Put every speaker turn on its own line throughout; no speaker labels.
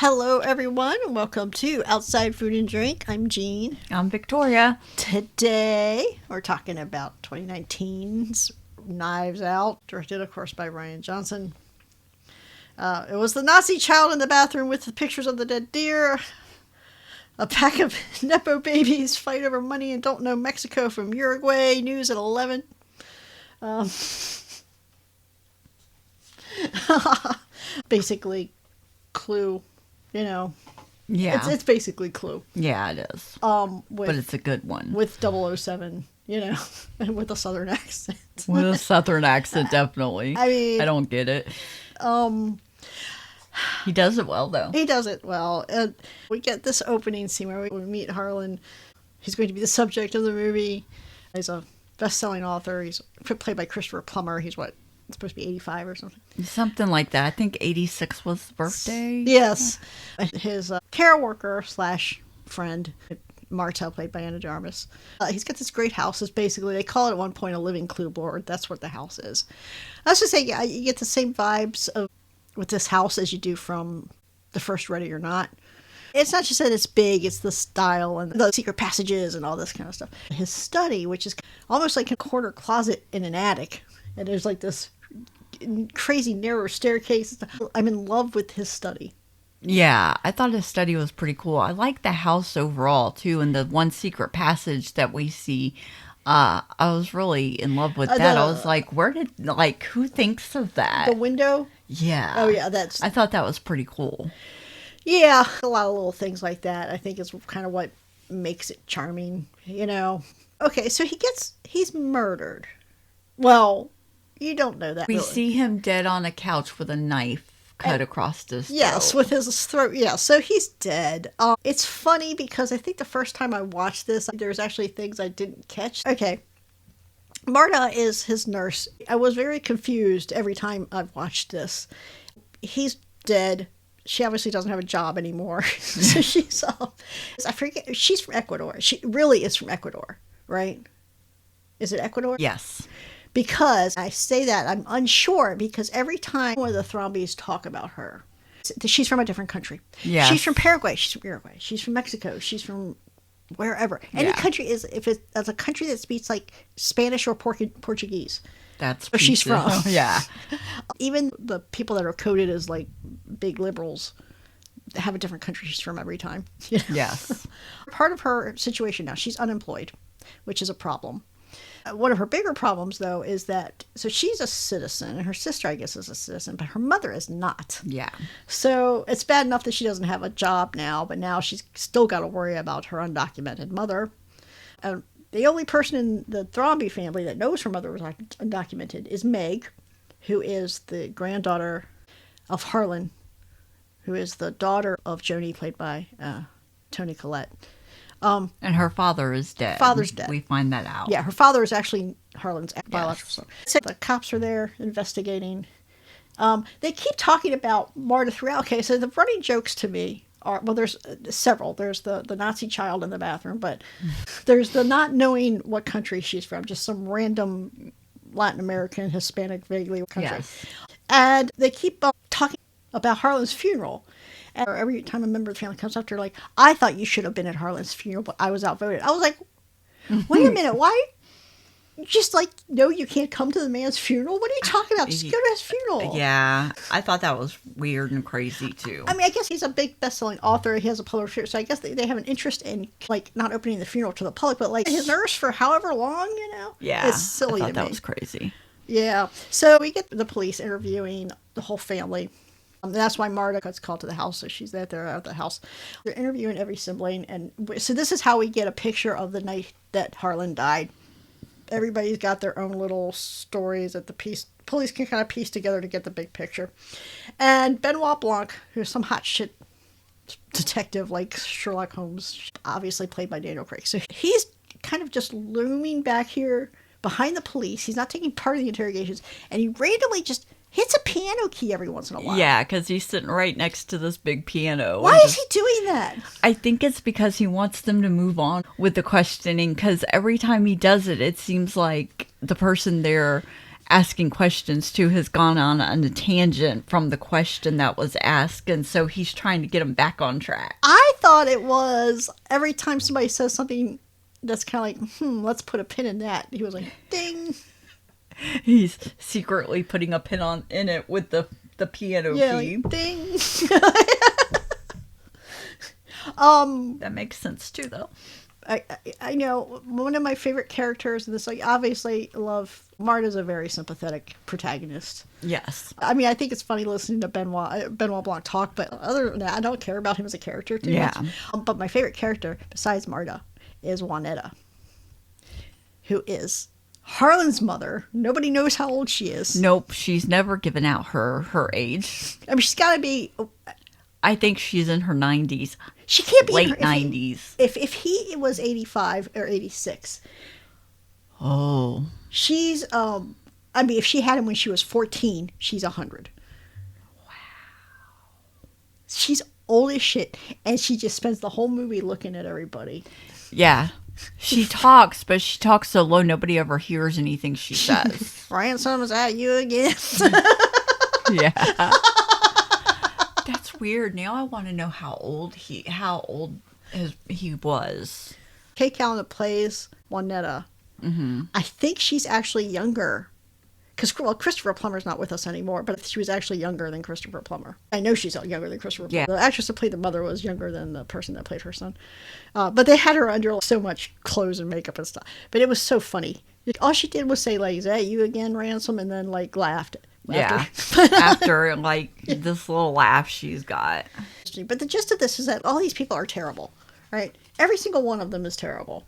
Hello, everyone. Welcome to Outside Food and Drink. I'm Jean.
I'm Victoria.
Today, we're talking about 2019's Knives Out, directed, of course, by Rian Johnson. It was the Nazi child in the bathroom with the pictures of the dead deer. A pack of Nepo babies fight over money and don't know Mexico from Uruguay. News at 11. Basically, Clue,
Yeah.
It's basically Clue.
Yeah, it is. But it's a good one.
With 007, and with a southern accent.
With a southern accent, definitely.
I mean,
I don't get it. He does it well, though.
He does it well. And we get this opening scene where we meet Harlan. He's going to be the subject of the movie. He's a best-selling author. He's played by Christopher Plummer. He's supposed to be 85 or something.
Something like that. I think 86 was the birthday.
Yes. His care worker / friend, Marta, played by Anna de Armas. He's got this great house. It's basically, they call it at one point a living clue board. That's what the house is. I was just saying, you get the same vibes with this house as you do from the first Ready or Not. It's not just that it's big, it's the style and the secret passages and all this kind of stuff. His study, which is almost like a corner closet in an attic. And there's like this crazy narrow staircase. I'm in love with his study.
Yeah, I thought his study was pretty cool. I like the house overall, too, and the one secret passage that we see. I was really in love with that. I was like, who thinks of that?
The window?
Yeah.
Oh, yeah,
I thought that was pretty cool.
Yeah, a lot of little things like that. I think is kind of what makes it charming, Okay, so he's murdered. Well, you don't know that.
We
really.
see him dead on a couch with a knife cut across his throat.
Yes, with his throat. Yeah, so he's dead. It's funny because I think the first time I watched this, there's actually things I didn't catch. Okay. Marta is his nurse. I was very confused every time I've watched this. He's dead. She obviously doesn't have a job anymore. So she's, I forget, she's from Ecuador. She really is from Ecuador, right? Is it Ecuador?
Yes.
Because I say that, I'm unsure, because every time one of the Thrombies talk about her, she's from a different country.
Yes.
She's from Paraguay. She's from Uruguay. She's from Mexico. She's from wherever. Any country if it's a country that speaks like Spanish or Portuguese.
That's
where she's from.
Yeah.
Even the people that are coded as like big liberals have a different country she's from every time.
Yes.
Part of her situation now, she's unemployed, which is a problem. One of her bigger problems, though, is that, so she's a citizen, and her sister, I guess, is a citizen, but her mother is not.
Yeah.
So it's bad enough that she doesn't have a job now, but now she's still got to worry about her undocumented mother. The only person in the Thromby family that knows her mother was undocumented is Meg, who is the granddaughter of Harlan, who is the daughter of Joni, played by Toni Collette.
And her father is dead.
Father's dead.
We find that out.
Yeah, her father is actually Harlan's biological son. So the cops are there investigating. They keep talking about Marta throughout. Okay, so the running jokes to me are, well, there's several. There's the Nazi child in the bathroom, but there's the not knowing what country she's from, just some random Latin American, Hispanic, vaguely country.
Yes.
And they keep talking about Harlan's funeral. And every time a member of the family comes up to her, like, I thought you should have been at Harlan's funeral, but I was outvoted. I was like, wait a minute, why? You just you can't come to the man's funeral? What are you talking about? Just go to his funeral.
Yeah, I thought that was weird and crazy, too.
I mean, I guess he's a big best-selling author. He has a published funeral, so I guess they have an interest in, not opening the funeral to the public, but, his nurse for however long,
Yeah,
it's silly to me.
I thought that was crazy.
Yeah, so we get the police interviewing the whole family. That's why Marta gets called to the house, so she's there at the house. They're interviewing every sibling, and so this is how we get a picture of the night that Harlan died. Everybody's got their own little stories that the police can kind of piece together to get the big picture. And Benoit Blanc, who's some hot shit detective like Sherlock Holmes, obviously played by Daniel Craig. So he's kind of just looming back here behind the police. He's not taking part of the interrogations, and he randomly just hits a piano key every once in a while.
Yeah, because he's sitting right next to this big piano.
Why is he doing that?
I think it's because he wants them to move on with the questioning, because every time he does it, it seems like the person they're asking questions too, has gone on a tangent from the question that was asked, and so he's trying to get him back on track.
I thought it was every time somebody says something that's kind of like, let's put a pin in that. He was like, ding.
He's secretly putting a pin in it with the piano key.
Like, ding.
That makes sense too, though.
I know one of my favorite characters in this, like, obviously love Marta's a very sympathetic protagonist.
Yes.
I mean, I think it's funny listening to Benoit Blanc talk, but other than that, I don't care about him as a character too much. But my favorite character, besides Marta, is Juanetta, who is Harlan's mother. Nobody knows how old she is.
Nope, she's never given out her age.
I mean, she's got to be...
I think she's in her 90s.
She can't be
late 90s.
If he was 85 or 86.
Oh.
She's I mean, if she had him when she was 14, she's 100.
Wow.
She's old as shit, and she just spends the whole movie looking at everybody.
Yeah. She talks, but she talks so low nobody ever hears anything she says.
Ransom, is that you again?
Yeah. That's weird. Now I want to know how old he was.
Kate Callan plays Juanetta.
Mm-hmm.
I think she's actually younger. Because, well, Christopher Plummer's not with us anymore, but she was actually younger than Christopher Plummer. I know she's younger than Christopher Plummer. The actress that played the mother was younger than the person that played her son. But they had her under so much clothes and makeup and stuff. But it was so funny. All she did was say, like, is that you again, Ransom? And then, like, laughed.
Yeah. After, like, this little laugh she's got.
But the gist of this is that all these people are terrible, right? Every single one of them is terrible.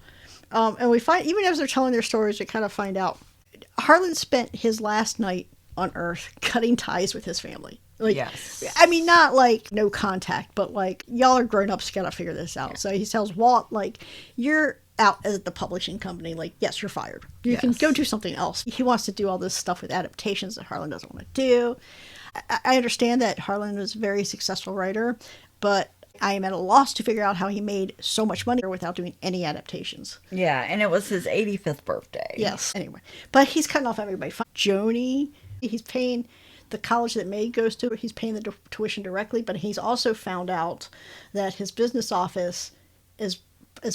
And we find, even as they're telling their stories, we kind of find out Harlan spent his last night on Earth cutting ties with his family. Like,
yes.
I mean, not like no contact, but like, y'all are grown ups, gotta figure this out. Yeah. So he tells Walt, like, you're out at the publishing company. Like, yes, you're fired. You can go do something else. He wants to do all this stuff with adaptations that Harlan doesn't want to do. I understand that Harlan is a very successful writer, but I am at a loss to figure out how he made so much money without doing any adaptations.
Yeah, and it was his 85th birthday.
Yes. Anyway, but he's cutting off everybody. Joni, he's paying the college that May goes to. He's paying the tuition directly, but he's also found out that his business office is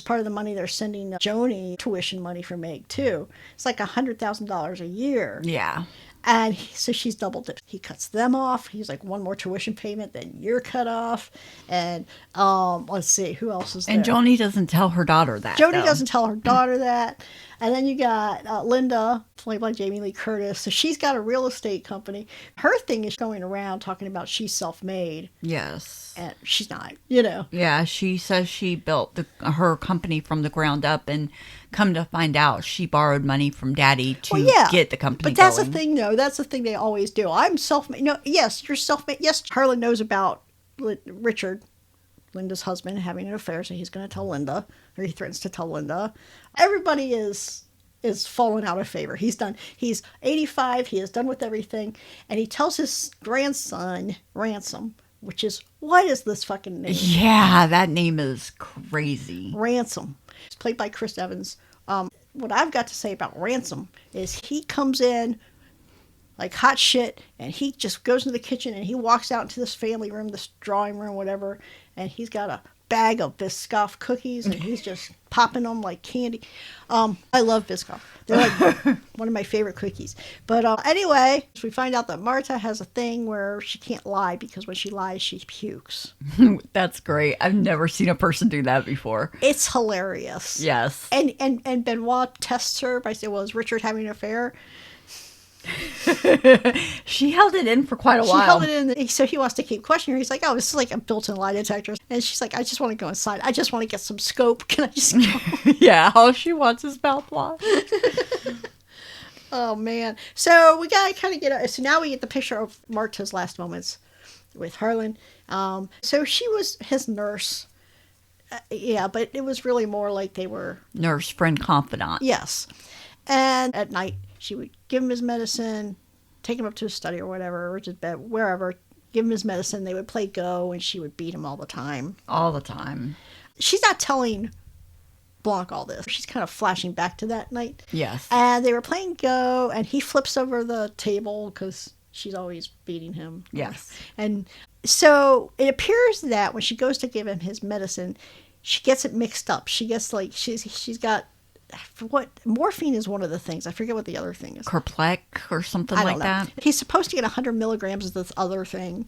part of the money they're sending Joni tuition money for Meg too. It's like $100,000 a year.
Yeah.
And so she's doubled it. He cuts them off. He's like, one more tuition payment, then you're cut off. And let's see, who else is there?
And Joni doesn't tell her daughter that.
Joni doesn't tell her daughter that. And then you got Linda, played by Jamie Lee Curtis. So she's got a real estate company. Her thing is going around talking about she's self-made.
Yes.
And she's not, you know.
Yeah, she says she built her company from the ground up, and come to find out she borrowed money from Daddy to get the company
But that's
going.
the thing, though. That's the thing they always do. I'm self-made. No, yes, you're self-made. Yes, Harlan knows about Richard, Linda's husband, having an affair, so he's going to tell Linda, or he threatens to tell Linda. Everybody is fallen out of favor. He's 85, he is done with everything, and he tells his grandson, Ransom, which is, what is this fucking name?
Yeah, that name is crazy.
Ransom. It's played by Chris Evans. What I've got to say about Ransom is he comes in like hot shit, and he just goes into the kitchen, and he walks out into this family room, this drawing room, whatever, and he's got a bag of Biscoff cookies, and he's just popping them like candy. I love Biscoff. They're like one of my favorite cookies. But anyway, we find out that Marta has a thing where she can't lie, because when she lies, she pukes.
That's great. I've never seen a person do that before.
It's hilarious.
Yes.
And Benoit tests her by saying, well, is Richard having an affair?
She held it in for quite a while.
She held it in, so he wants to keep questioning her. He's like, oh, this is like a built-in lie detector. And she's like, I just want to go inside. I just want to get some scope. Can I just go?
Yeah, all she wants is mouthwash.
Oh, man. So we got to kind of get... So now we get the picture of Marta's last moments with Harlan. So she was his nurse. Yeah, but it was really more like they were...
Nurse, friend, confidant.
Yes. And at night, she would give him his medicine, take him up to his study or whatever, or to bed, wherever, give him his medicine. They would play Go, and she would beat him all the time.
All the time.
She's not telling Blanc all this. She's kind of flashing back to that night.
Yes.
And they were playing Go, and he flips over the table because she's always beating him.
Yes.
And so it appears that when she goes to give him his medicine, she gets it mixed up. She gets like, she's got, what, morphine is one of the things. I forget what the other thing is.
Kerplek or something
I
like
don't know.
that.
He's supposed to get 100 milligrams of this other thing.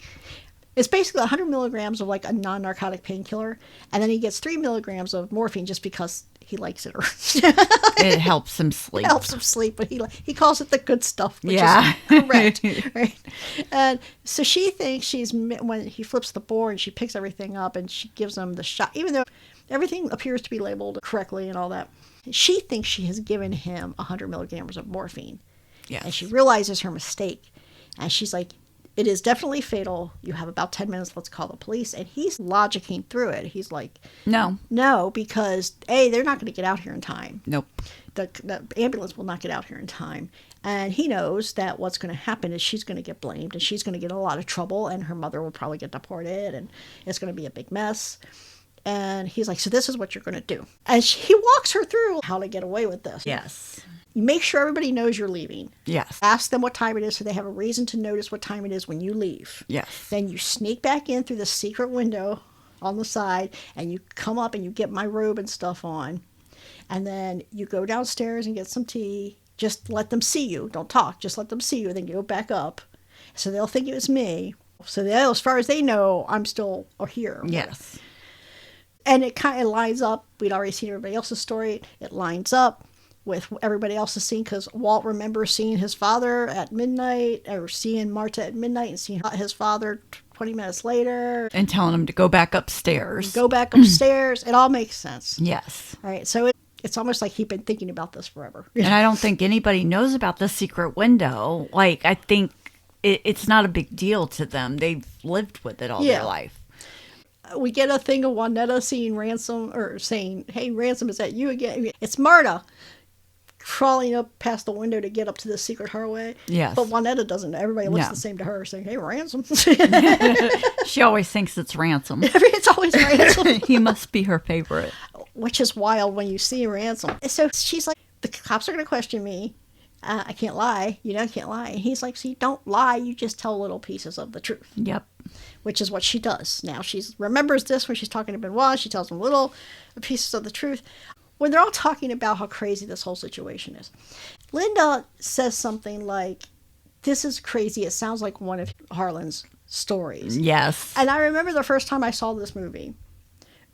It's basically 100 milligrams of like a non-narcotic painkiller, and then he gets 3 milligrams of morphine just because he likes it. Or
It helps him sleep.
It helps him sleep, but he calls it the good stuff, which
Yeah.
is correct, right? And so she thinks when he flips the board, she picks everything up and she gives him the shot, even though everything appears to be labeled correctly and all that. She thinks she has given him 100 milligrams of morphine.
Yes.
And she realizes her mistake, and she's like, it is definitely fatal. You have about 10 minutes. Let's call the police. And he's logicking through it. He's like, no, because A, they're not going to get out here in time.
Nope.
The ambulance will not get out here in time. And he knows that what's going to happen is she's going to get blamed, and she's going to get in a lot of trouble, and her mother will probably get deported, and it's going to be a big mess. And he's like, so this is what you're going to do. And he walks her through how to get away with this.
Yes.
You make sure everybody knows you're leaving.
Yes.
Ask them what time it is so they have a reason to notice what time it is when you leave.
Yes.
Then you sneak back in through the secret window on the side, and you come up and you get my robe and stuff on. And then you go downstairs and get some tea. Just let them see you. Don't talk. Just let them see you. Then you go back up. So they'll think it was me. So as far as they know, I'm still here.
Yes.
And it kind of lines up. We'd already seen everybody else's story. It lines up with everybody else's scene, because Walt remembers seeing his father at midnight, or seeing Marta at midnight, and seeing his father 20 minutes later.
And telling him to go back upstairs.
Go back upstairs. It all makes sense.
Yes.
All right. So it's almost like he'd been thinking about this forever.
And I don't think anybody knows about the secret window. Like, I think it's not a big deal to them. They've lived with it all their life.
We get a thing of Juanetta seeing Ransom, or saying, hey, Ransom, is that you again? It's Marta crawling up past the window to get up to the secret hallway.
Yes.
But Juanetta doesn't. Everybody looks the same to her, saying, hey, Ransom.
She always thinks it's Ransom.
It's always Ransom.
He must be her favorite.
Which is wild when you see Ransom. So she's like, the cops are going to question me. I can't lie. I can't lie. And he's like, so you don't lie. You just tell little pieces of the truth.
Yep.
Which is what she does. Now, she remembers this when she's talking to Benoit. She tells him little pieces of the truth. When they're all talking about how crazy this whole situation is, Linda says something like, this is crazy. It sounds like one of Harlan's stories.
Yes.
And I remember the first time I saw this movie,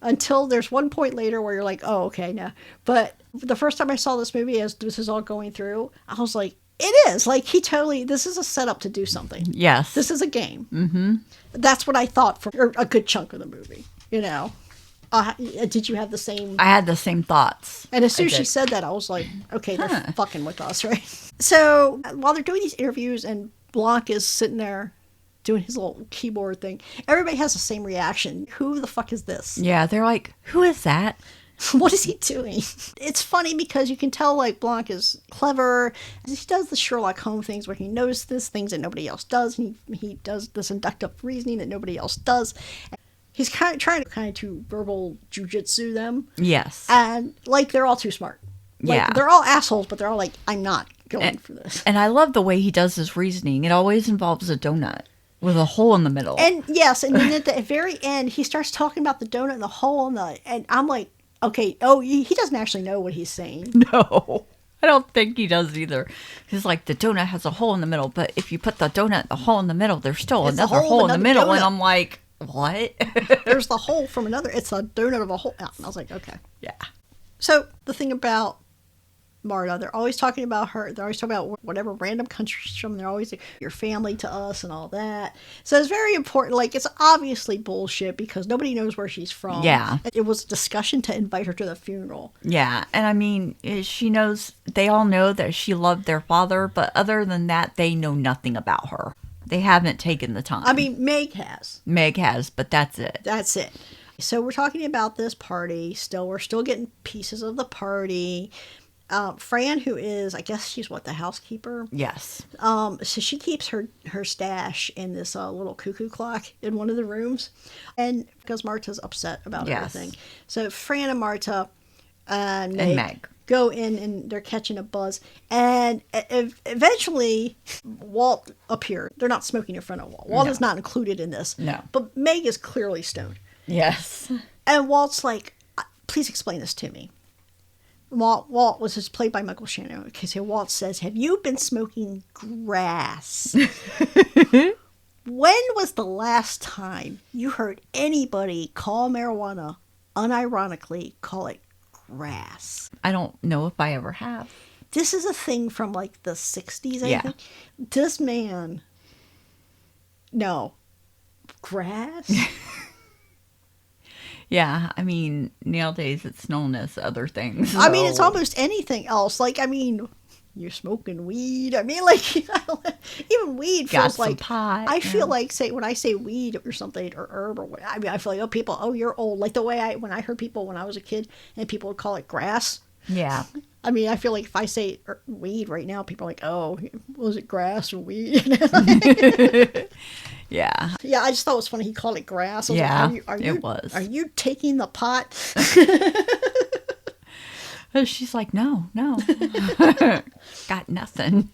until there's one point later where you're like, oh, okay, no. But the first time I saw this movie, as this is all going through, I was like, it is. Like, this is a setup to do something.
Yes.
This is a game. Mm-hmm. That's what I thought for a good chunk of the movie, Did you have the same?
I had the same thoughts.
And as soon as she said that, I was like, okay, they're fucking with us, right? So while they're doing these interviews and Blanc is sitting there doing his little keyboard thing, everybody has the same reaction. Who the fuck is this?
Yeah, they're like, who is that?
What is he doing? It's funny because you can tell, like, Blanc is clever. He does the Sherlock Holmes things where he knows this things that nobody else does. And he does this inductive reasoning that nobody else does. He's kind of trying to verbal jujitsu them.
Yes.
And, like, they're all too smart. Like,
yeah.
They're all assholes, but they're all like, I'm not going for this.
And I love the way he does his reasoning. It always involves a donut with a hole in the middle.
And, yes, and then at the very end, he starts talking about the donut and the hole and I'm like, okay, he doesn't actually know what he's saying.
No. I don't think he does either. He's like, the donut has a hole in the middle, but if you put the donut in the hole in the middle, there's still another hole in the middle. Donut. And I'm like, what?
There's the hole from another. It's a donut of a hole. And I was like, okay.
Yeah.
So the thing about Marta, they're always talking about her. They're always talking about whatever random country she's from. They're always like, your family to us and all that. So it's very important. Like, it's obviously bullshit because nobody knows where she's from.
Yeah.
It was a discussion to invite her to the funeral.
Yeah. And I mean, she knows, they all know that she loved their father, but other than that, they know nothing about her. They haven't taken the time.
I mean, Meg has.
Meg has, but that's it.
That's it. So we're talking about this party still. We're still getting pieces of the party. Fran, who is, I guess she's the housekeeper?
Yes.
So she keeps her stash in this little cuckoo clock in one of the rooms. And because Marta's upset about everything. So Fran and Marta and
And
Meg
Meg.
go in and they're catching a buzz. And eventually, Walt appeared. They're not smoking in front of Walt. Walt
No.
is not included in this.
No.
But Meg is clearly stoned.
Yes.
And Walt's like, please explain this to me. Walt was just played by Michael Shannon. Okay, so Walt says, have you been smoking grass? When was the last time you heard anybody call marijuana, unironically, call it grass?
I don't know if I ever have.
This is a thing from like the 60s, I
Yeah.
think. This man, no, grass?
Yeah, I mean, nowadays it's known as other things.
I mean, it's
so-
almost anything else. Like, I mean, you're smoking weed. I mean, like, even weed
Got
feels
some
like,
pot,
I feel
yeah.
like, say, when I say weed or something, or herb, or what, I mean, I feel like, oh, people, oh, you're old. Like the way when I heard people when I was a kid and people would call it grass.
Yeah.
I mean, I feel like if I say weed right now, people are like, oh, was it grass or weed?
Yeah.
Yeah, I just thought it was funny. He called it grass. I was
Yeah,
like,
it was.
Are you taking the pot?
She's like, no. Got nothing.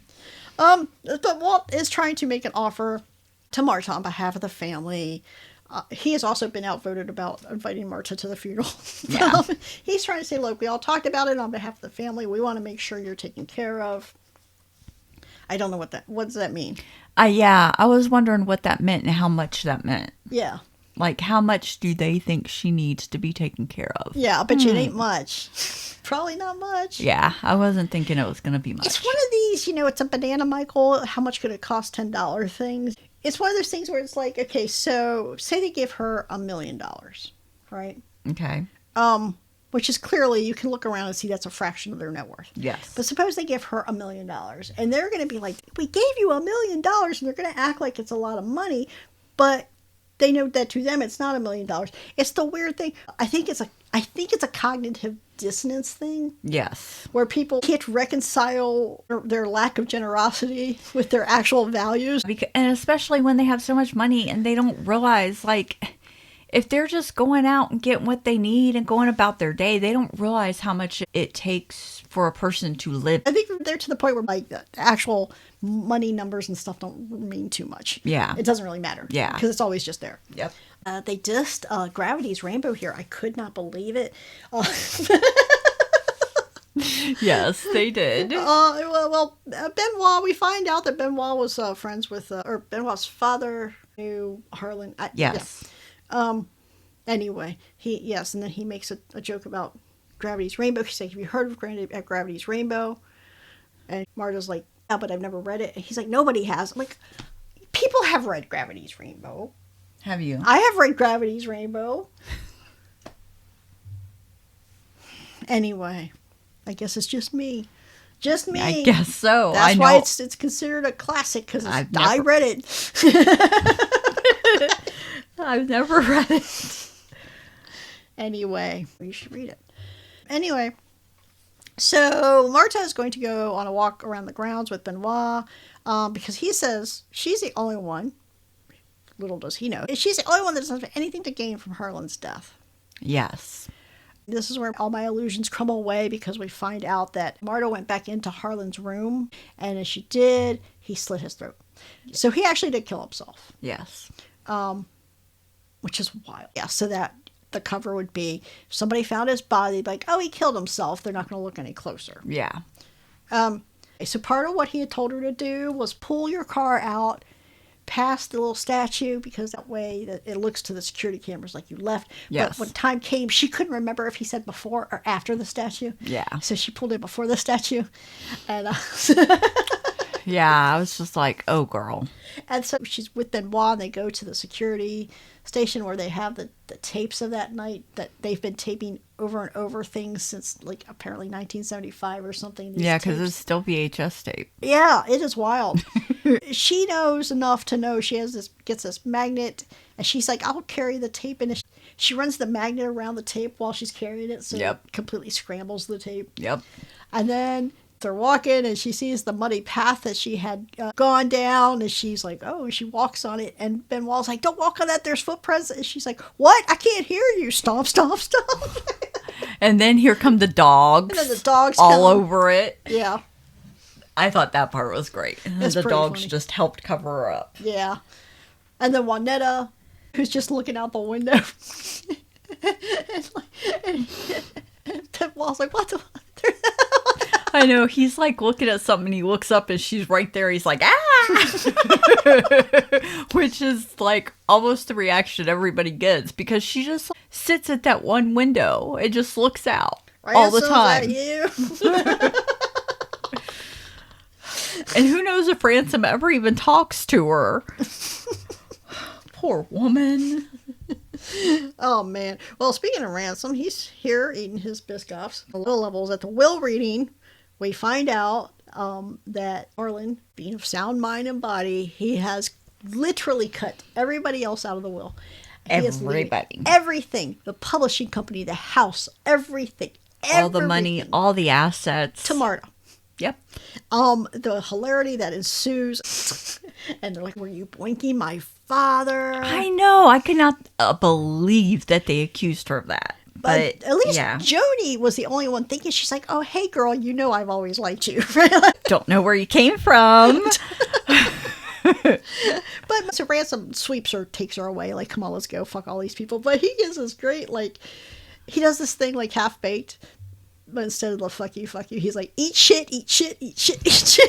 But Walt is trying to make an offer to Marta on behalf of the family. He has also been outvoted about inviting Marta to the funeral.
Yeah.
He's trying to say, look, we all talked about it on behalf of the family. We want to make sure you're taken care of. I don't know what does that mean?
Yeah, I was wondering what that meant and how much that meant.
Yeah.
Like, how much do they think she needs to be taken care of?
Yeah, I bet you it ain't much. Probably not much.
Yeah, I wasn't thinking it was going to be much.
It's one of these, it's a banana, Michael. How much could it cost? $10 things. It's one of those things where it's like, okay, so say they give her $1 million, right?
Okay.
Which is clearly, you can look around and see that's a fraction of their net worth.
Yes.
But suppose they give her $1 million, and they're going to be like, we gave you $1 million, and they're going to act like it's a lot of money, but they know that to them it's not $1 million. It's the weird thing. I think it's a cognitive dissonance thing.
Yes.
Where people can't reconcile their lack of generosity with their actual values.
And especially when they have so much money and they don't realize, like, if they're just going out and getting what they need and going about their day, they don't realize how much it takes for a person to live.
I think they're to the point where, like, the actual money numbers and stuff don't mean too much.
Yeah.
It doesn't really matter.
Yeah.
Because it's always just there.
Yep.
They dissed Gravity's Rainbow here. I could not believe it.
Yes, they did.
Benoit, we find out that Benoit was friends with, or Benoit's father knew Harlan.
Yes.
Yeah. Anyway, and then he makes a joke about Gravity's Rainbow. He's like, have you heard of Gravity's Rainbow? And Marta's like, yeah, but I've never read it. And he's like, nobody has. I'm like, people have read Gravity's Rainbow.
Have you?
I have read Gravity's Rainbow. Anyway, I guess it's just me. Just me.
I guess so.
That's
I
why
know.
it's considered a classic, because I
never-
read it.
I've never read it.
Anyway, you should read it. Anyway, so Marta is going to go on a walk around the grounds with Benoit because he says she's the only one, little does he know, she's the only one that doesn't have anything to gain from Harlan's death.
Yes.
This is where all my illusions crumble away, because we find out that Marta went back into Harlan's room, and as she did, he slit his throat. So he actually did kill himself.
Yes.
Which is wild. Yeah, so that the cover would be, if somebody found his body, they'd be like, oh, he killed himself. They're not going to look any closer.
Yeah.
So part of what he had told her to do was pull your car out past the little statue, because that way that it looks to the security cameras like you left.
Yes.
But when time came, she couldn't remember if he said before or after the statue.
Yeah.
So she pulled it before the statue. And
Yeah, I was just like, oh, girl.
And so she's with Benoit, and they go to the security station where they have the tapes of that night that they've been taping over and over things since, like, apparently 1975 or something.
Yeah, because it's still VHS tape.
Yeah, it is wild. She knows enough to know she gets this magnet, and she's like, I'll carry the tape. And she runs the magnet around the tape while she's carrying it, so
Yep.
it completely scrambles the tape.
Yep.
And then they're walking, and she sees the muddy path that she had gone down, and she's like, oh, and she walks on it, and Benoit's like, don't walk on that, there's footprints. And she's like, what? I can't hear you. Stomp, stomp, stomp.
And then here come the dogs.
And then the dogs
all
come.
over it.
Yeah.
I thought that part was great.
It's
the
pretty
dogs
funny.
just helped cover her up.
Yeah. And then Juanetta, who's just looking out the window. and Benoit's like, what the fuck?
I know, he's like looking at something and he looks up and she's right there. He's like, ah! Which is like almost the reaction everybody gets because she just sits at that one window and just looks out all the time.
Is that you?
And who knows if Ransom ever even talks to her. Poor woman.
Oh, man. Well, speaking of Ransom, he's here eating his Biscoffs. The low levels at the will reading, we find out that Arlen, being of sound mind and body, he has literally cut everybody else out of the will. He is leaving
Everybody.
everything. The publishing company, the house, everything.
All the money, all the assets.
to Marta.
Yep.
The hilarity that ensues, and they're like, "Were you blinking my father?"
I know. I could not believe that they accused her of that. But
at least
yeah.
Jody was the only one thinking. She's like, "Oh, hey, girl, you know I've always liked you."
Don't know where you came from.
But so Ransom sweeps her, takes her away. Like, come on, let's go. Fuck all these people. But he gives this great, like, he does this thing like half baked. But instead of the fuck you, he's like, eat shit, eat shit, eat shit, eat shit.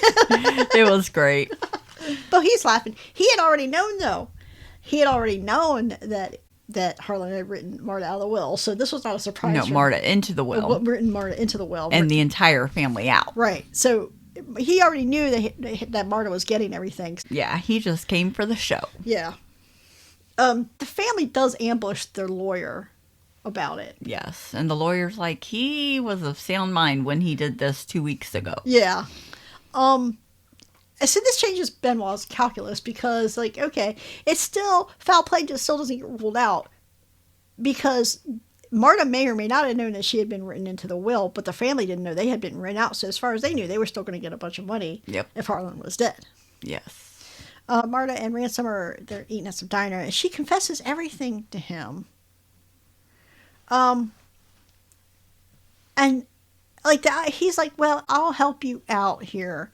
It was great.
But he's laughing. He had already known, though. He had already known that Harlan had written Marta out of the will. So this was not a surprise.
No, Marta into the will.
Written Marta into the will.
And the entire family out.
Right. So he already knew that Marta was getting everything.
Yeah, he just came for the show.
Yeah. The family does ambush their lawyer about it.
Yes, and the lawyer's like, he was of sound mind when he did this 2 weeks ago.
Yeah. So this changes Benoit's calculus because, like, okay, it's still, foul play just still doesn't get ruled out because Marta may or may not have known that she had been written into the will, but the family didn't know they had been written out. So as far as they knew, they were still going to get a bunch of money if Harlan was dead.
Yes.
Marta and Ransom they're eating at some diner, and she confesses everything to him. And like that, he's like, well, I'll help you out here.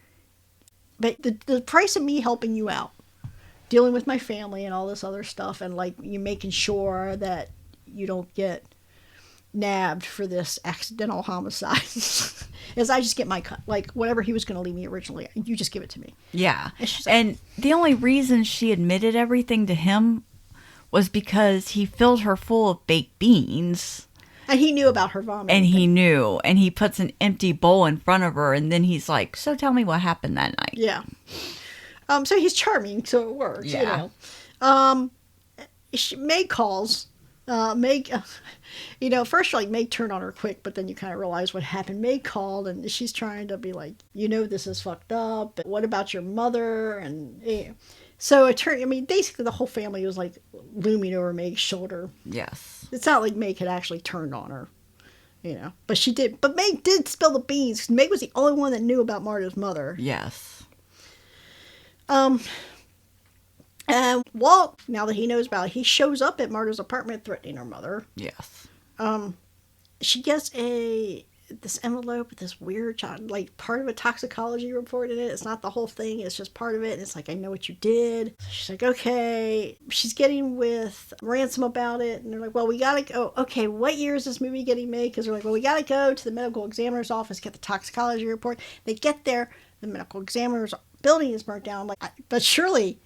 But the price of me helping you out, dealing with my family and all this other stuff, and like you making sure that you don't get nabbed for this accidental homicide, is I just get my cut. Like whatever he was going to leave me originally, you just give it to me.
Yeah.
And
And the only reason she admitted everything to him was because he filled her full of baked beans.
And he knew about her vomiting.
And he knew. And he puts an empty bowl in front of her. And then he's like, so tell me what happened that night.
Yeah. So he's charming, so it works,
Yeah.
you know. Meg calls. Meg, first like Meg turned on her quick, but then you kind of realize what happened. Meg called, and she's trying to be like, this is fucked up. But what about your mother? And so it turned. I mean, basically the whole family was like looming over Meg's shoulder.
Yes.
It's not like Meg had actually turned on her, But she did. But Meg did spill the beans. Meg was the only one that knew about Marta's mother.
Yes.
And Walt, now that he knows about it, he shows up at Marta's apartment threatening her mother.
Yes.
She gets this envelope with this weird, like, part of a toxicology report in it. It's not the whole thing. It's just part of it. And it's like, I know what you did. She's like, okay. She's getting with Ransom about it. And they're like, well, we got to go. Okay, what year is this movie getting made? Because they're like, well, we got to go to the medical examiner's office, get the toxicology report. They get there. The medical examiner's building is burnt down. But surely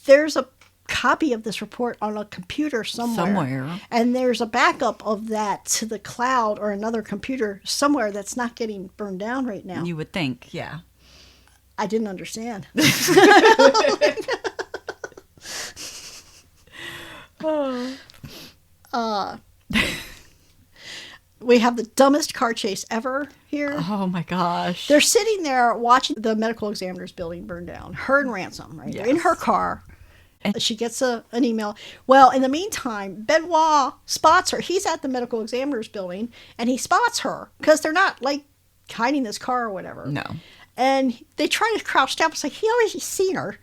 there's a copy of this report on a computer somewhere. And there's a backup of that to the cloud or another computer somewhere that's not getting burned down right now.
You would think, yeah.
I didn't understand. We have the dumbest car chase ever here.
Oh my gosh.
They're sitting there watching the medical examiner's building burn down. Her and Ransom, right?
Yes.
They're in her car. And she gets an email. Well, in the meantime, Benoit spots her. He's at the medical examiner's building, and he spots her because they're not, like, hiding this car or whatever.
No.
And they try to crouch down. It's like, he already seen her.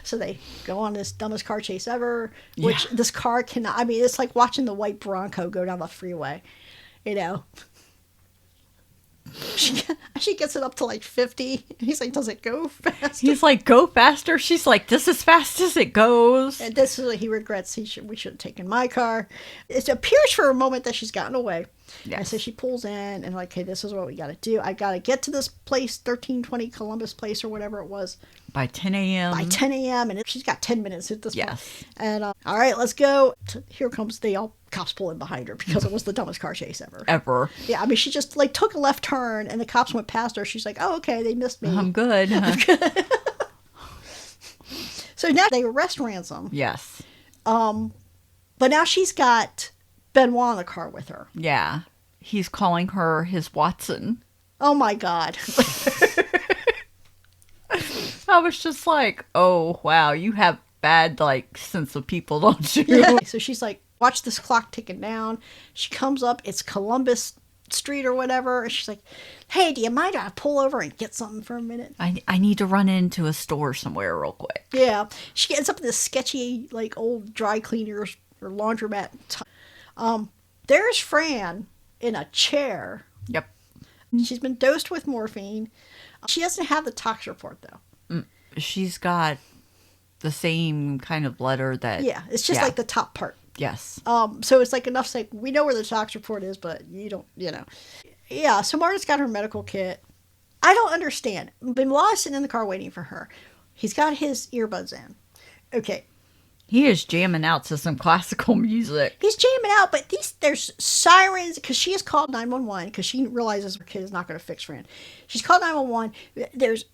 So they go on this dumbest car chase ever, which this car cannot. I mean, it's like watching the white Bronco go down the freeway.
you know. She gets it up to like 50. And he's like, does it go fast?
He's like, go faster. She's like, this as fast as it goes.
And this is what he regrets. We should have taken my car. It appears for a moment that she's gotten away.
Yes.
And so she pulls in and like, hey, this is what we got to do. I got to get to this place, 1320 Columbus Place or whatever it was.
By 10 a.m.
By 10 a.m. And she's got 10 minutes at this point.
Yes.
And all right, let's go. Here comes cops pulling behind her because it was the dumbest car chase ever.
Ever.
Yeah, I mean, she just like took a left turn and the cops went past her. She's like, oh, okay, they missed me.
I'm good.
So now they arrest Ransom.
Yes.
But now she's got Benoit in the car with her.
Yeah. He's calling her his Watson.
Oh my God.
I was just like, oh, wow, you have bad, like, sense of people, don't you?
Yeah. So she's like, watch this clock ticking down. She comes up, it's Columbus Street or whatever. And she's like, hey, do you mind if I pull over and get something for a minute?
I need to run into a store somewhere real quick.
Yeah. She gets up in this sketchy, like, old dry cleaners or laundromat. There's Fran in a chair.
Yep.
She's been dosed with morphine. She doesn't have the tox report, though.
She's got the same kind of letter that...
Yeah, it's just like the top part.
Yes.
So it's like enough to say, we know where the tox report is, but you don't, you know. Yeah, so Marta's got her medical kit. I don't understand. Benoit's sitting in the car waiting for her. He's got his earbuds in. Okay.
He is jamming out to some classical music.
He's jamming out, but there's sirens, because she has called 911, because she realizes her kid is not going to fix Fran. She's called 911. There's,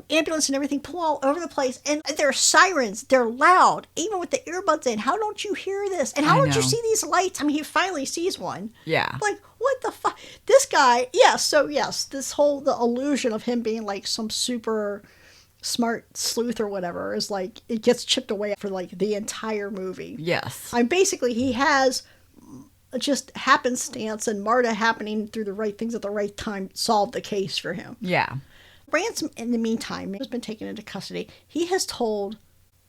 ambulance and everything pull all over the place, and there are sirens. They're loud, even with the earbuds in. How don't you hear this? And how don't you see these lights? I mean, he finally sees one.
Yeah.
Like, what the fuck? This guy, this whole, the illusion of him being like some super smart sleuth or whatever is like, it gets chipped away for like the entire movie.
Yes.
Basically he has just happenstance and Marta happening through the right things at the right time solved the case for him.
Yeah.
Ransom, in the meantime, has been taken into custody. He has told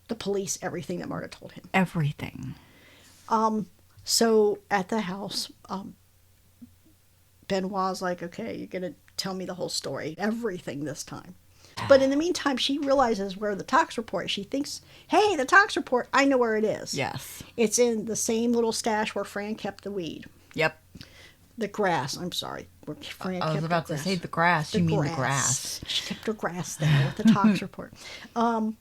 the police everything that Marta told him.
Everything.
So at the house, Benoit's like, okay, you're going to tell me the whole story, everything this time. But in the meantime, she realizes where the tox report is. She thinks, hey, the tox report, I know where it is.
Yes.
It's in the same little stash where Fran kept the weed.
Yep.
The grass, I'm sorry. Where Fran
I was about to say the grass. You mean the grass.
She kept her grass there with the tox report. Oh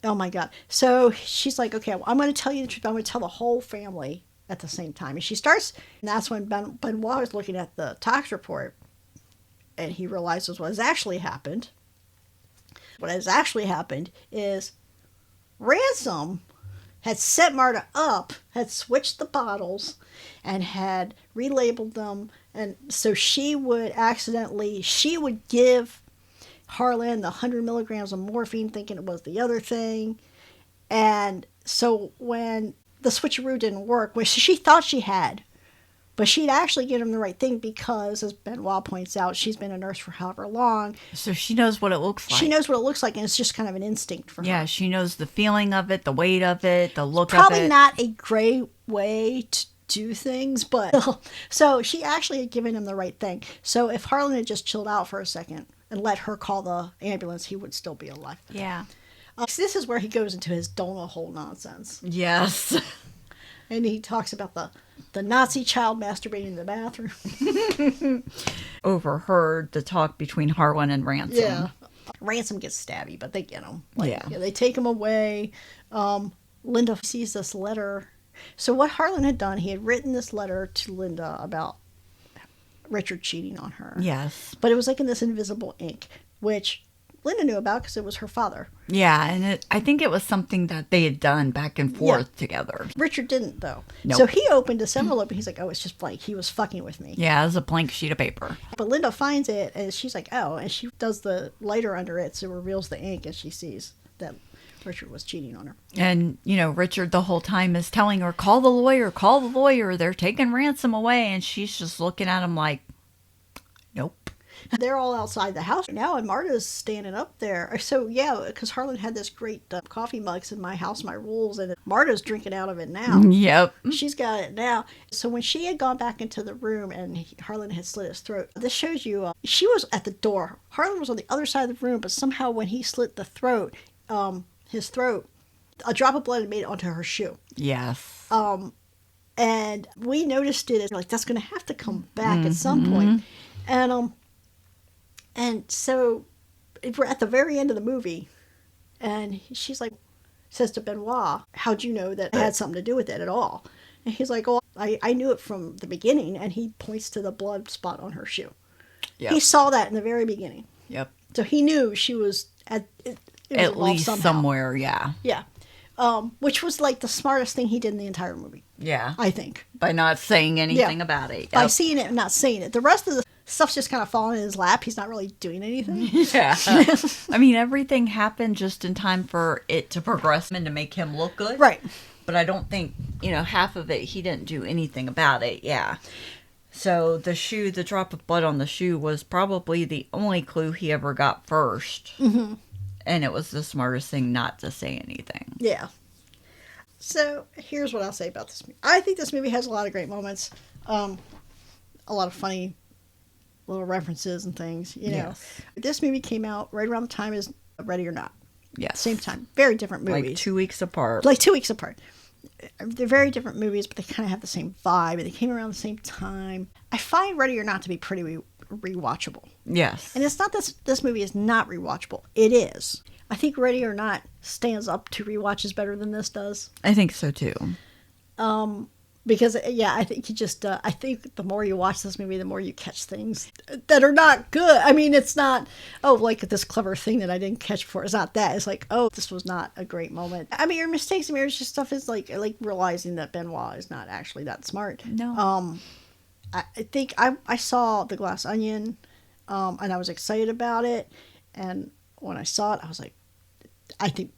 my God. So she's like, okay, well, I'm going to tell you the truth. I'm going to tell the whole family at the same time. And she starts, and that's when Benoit is looking at the tox report, and he realizes what has actually happened. What has actually happened is Ransom had set Marta up, had switched the bottles, and had relabeled them. And so she would give Harlan the 100 milligrams of morphine thinking it was the other thing. And so when the switcheroo didn't work, which she thought she had, but she'd actually given him the right thing because, as Benoit points out, she's been a nurse for however long.
So she knows what it looks like.
She knows what it looks like, and it's just kind of an instinct for her.
Yeah, she knows the feeling of it, the weight of it, the look of it.
Probably not a great way to do things, but... So she actually had given him the right thing. So if Harlan had just chilled out for a second and let her call the ambulance, he would still be alive.
Yeah.
So this is where he goes into his donut hole nonsense.
Yes.
And he talks about the Nazi child masturbating in the bathroom.
Overheard the talk between Harlan and Ransom.
Yeah. Ransom gets stabby, but they get him.
Yeah.
They take him away. Linda sees this letter. So what Harlan had done, he had written this letter to Linda about Richard cheating on her.
Yes.
But it was like in this invisible ink, which Linda knew about because it was her father.
Yeah, and I think it was something that they had done back and forth together.
Richard didn't, though.
Nope.
So he opened this envelope, and he's like, oh, it's just blank. He was fucking with me.
Yeah, it was a blank sheet of paper.
But Linda finds it, and she's like, oh, and she does the lighter under it, so it reveals the ink, and she sees that Richard was cheating on her.
And, Richard the whole time is telling her, call the lawyer, they're taking Ransom away, and she's just looking at him like, nope.
They're all outside the house now, and Marta's standing up there. So, yeah, because Harlan had this great coffee mugs in my house, my rules, and Marta's drinking out of it now.
Yep.
She's got it now. So when she had gone back into the room and Harlan had slit his throat, this shows you she was at the door. Harlan was on the other side of the room, but somehow when he slit the throat, his throat, a drop of blood had made it onto her shoe.
Yes.
And we noticed it as like, that's going to have to come back at some point. And so we're at the very end of the movie, and she's like, says to Benoit, how'd you know that it had something to do with it at all? And he's like, oh, I knew it from the beginning. And he points to the blood spot on her shoe.
Yep.
He saw that in the very beginning.
Yep.
So he knew she was at
least somehow. Somewhere, yeah.
Yeah. Which was like the smartest thing he did in the entire movie.
Yeah.
I think.
By not saying anything about it. Yep.
By seeing it and not saying it. The rest of the stuff's just kind of falling in his lap. He's not really doing anything.
Yeah. I mean, everything happened just in time for it to progress and to make him look good.
Right.
But I don't think, half of it, he didn't do anything about it. Yeah. So the drop of blood on the shoe was probably the only clue he ever got first. Mm-hmm. And it was the smartest thing not to say anything.
Yeah. So here's what I'll say about this movie. I think this movie has a lot of great moments. A lot of funny little references and things,
Yes.
This movie came out right around the time as Ready or Not.
Yes.
Same time. Very different movies.
Like 2 weeks apart.
Like 2 weeks apart. They're very different movies, but they kind of have the same vibe, and they came around the same time. I find Ready or Not to be pretty rewatchable.
Yes.
And it's not this movie is not rewatchable. It is. I think Ready or Not stands up to rewatches better than this does.
I think so too.
Because I think you just I think the more you watch this movie, the more you catch things that are not good. I mean, it's not like this clever thing that I didn't catch before. It's not that. It's like, this was not a great moment. I mean, your mistakes and marriage stuff is like realizing that Benoit is not actually that smart.
No.
I think I saw The Glass Onion, and I was excited about it. And when I saw it, I was like, I think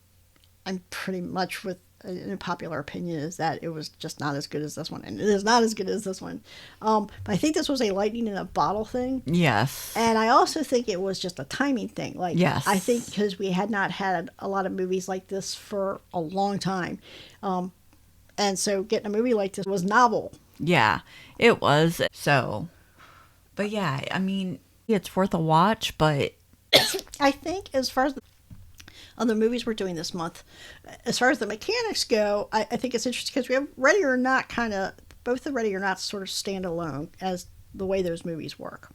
I'm pretty much with an popular opinion is that it was just not as good as this one. And it is not as good as this one. But I think this was a lightning in a bottle thing.
Yes.
And I also think it was just a timing thing. Like,
yes.
I think because we had not had a lot of movies like this for a long time. And so getting a movie like this was novel.
Yeah, it was. So, but yeah, I mean, it's worth a watch, but
I think as far as the other movies we're doing this month, as far as the mechanics go, I think it's interesting because we have Ready or Not both the Ready or Not sort of stand alone as the way those movies work.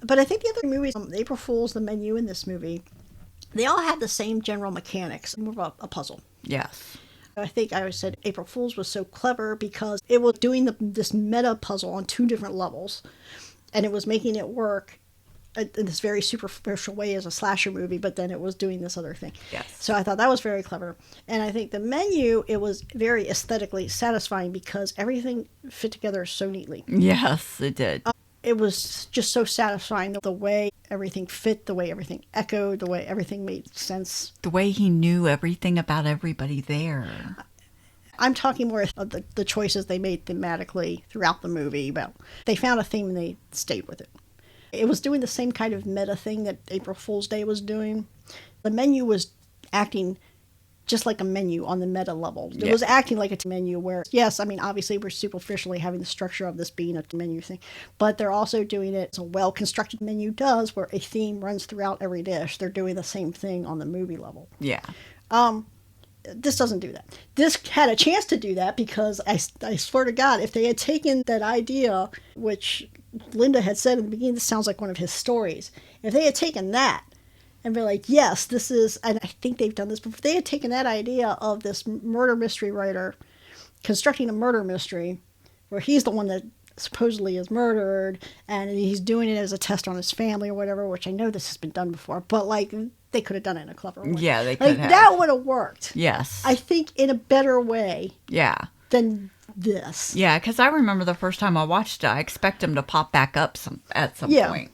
But I think the other movies, April Fool's, The Menu, in this movie, they all have the same general mechanics, more of a puzzle.
yes.
I think I always said April Fool's was so clever because it was doing this meta puzzle on 2 different levels, and it was making it work in this very superficial way as a slasher movie, but then it was doing this other thing.
Yes.
So I thought that was very clever. And I think The Menu, it was very aesthetically satisfying because everything fit together so neatly.
Yes, it did.
It was just so satisfying the way everything fit, the way everything echoed, the way everything made sense.
The way he knew everything about everybody there.
I'm talking more of the choices they made thematically throughout the movie. But they found a theme and they stayed with it. It was doing the same kind of meta thing that April Fool's Day was doing. The Menu was acting just like a menu on the meta level. It was acting like a menu where, yes, I mean, obviously we're superficially having the structure of this being a menu thing, but they're also doing it as a well-constructed menu does, where a theme runs throughout every dish. They're doing the same thing on the movie level.
Yeah.
This doesn't do that. This had a chance to do that because I swear to God, if they had taken that idea, which Linda had said in the beginning, this sounds like one of his stories. If they had taken that and been like, yes, this is, and I think they've done this before, if they had taken that idea of this murder mystery writer constructing a murder mystery where he's the one that supposedly is murdered and he's doing it as a test on his family or whatever, which I know this has been done before, but like they could have done it in a clever way.
Yeah, they could have.
That would have worked.
Yes.
I think in a better way.
Yeah.
Than this.
Yeah, because I remember the first time I watched it, I expect him to pop back up at some point.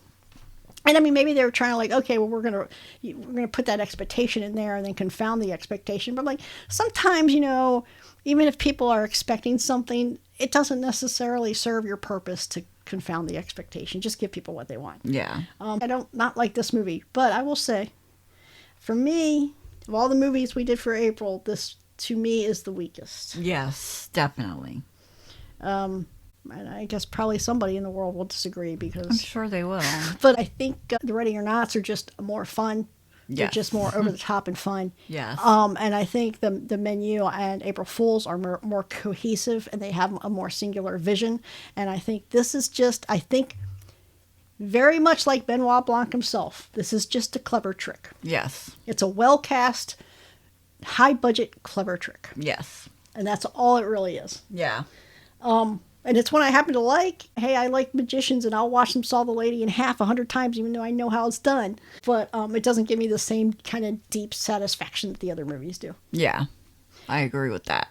And I mean, maybe they were trying to like, okay, well, we're gonna put that expectation in there and then confound the expectation. But like sometimes, even if people are expecting something, it doesn't necessarily serve your purpose to confound the expectation. Just give people what they want.
Yeah.
I don't not like this movie, but I will say, for me, of all the movies we did for April, this to me is the weakest.
Yes, definitely.
And I guess probably somebody in the world will disagree
I'm
because,
sure they will.
but I think the Ready or Nots are just more fun. They're
Yes.
just more over the top and fun.
Yes.
And I think the Menu and April Fools are more cohesive, and they have a more singular vision. And I think this is just, I think, very much like Benoit Blanc himself. This is just a clever trick.
Yes.
It's a well-cast, high-budget, clever trick.
Yes.
And that's all it really is.
Yeah.
And it's one I happen to like. Hey, I like magicians, and I'll watch them solve the lady in half 100 times, even though I know how it's done. But it doesn't give me the same kind of deep satisfaction that the other movies do.
Yeah. I agree with that.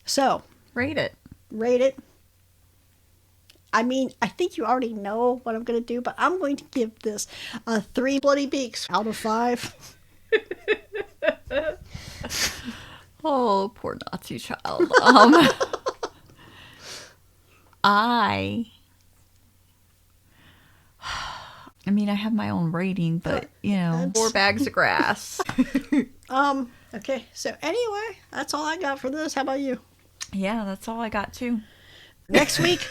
So,
Rate it.
rate it. I mean, I think you already know what I'm going to do, but I'm going to give this 3 bloody beaks out of 5.
Oh, poor Nazi child. I mean, I have my own rating, but, 4 bags of grass.
Okay, so anyway, that's all I got for this. How about you?
Yeah, that's all I got, too.
Next week,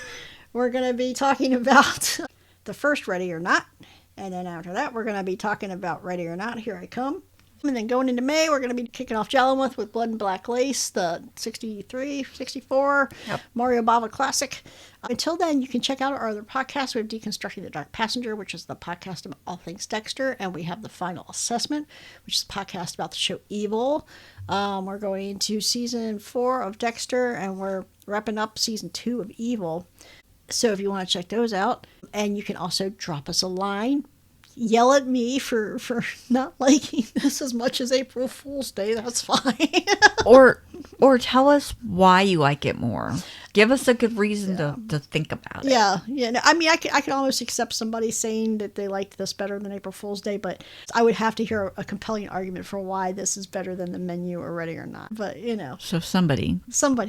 we're going to be talking about the first Ready or Not. And then after that, we're going to be talking about Ready or Not, Here I Come. And then going into May, we're going to be kicking off Jellymouth with Blood and Black Lace, the 63, 64
Yep.
Mario Bava classic. Until then, you can check out our other podcasts. We have Deconstructing the Dark Passenger, which is the podcast about all things Dexter. And we have The Final Assessment, which is a podcast about the show Evil. We're going into season 4 of Dexter, and we're wrapping up season 2 of Evil. So if you want to check those out, and you can also drop us a line. Yell at me for not liking this as much as April Fool's Day. That's fine.
or tell us why you like it more. Give us a good reason to think about it.
Yeah. No, I mean, I could almost accept somebody saying that they liked this better than April Fool's Day, but I would have to hear a compelling argument for why this is better than the Menu or Ready or Not. But,
So somebody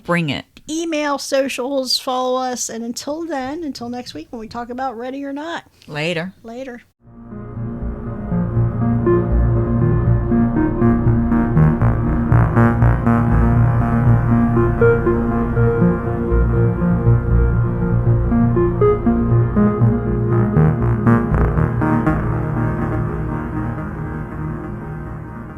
bring it.
Email, socials, follow us. And until then, until next week when we talk about Ready or Not.
Later.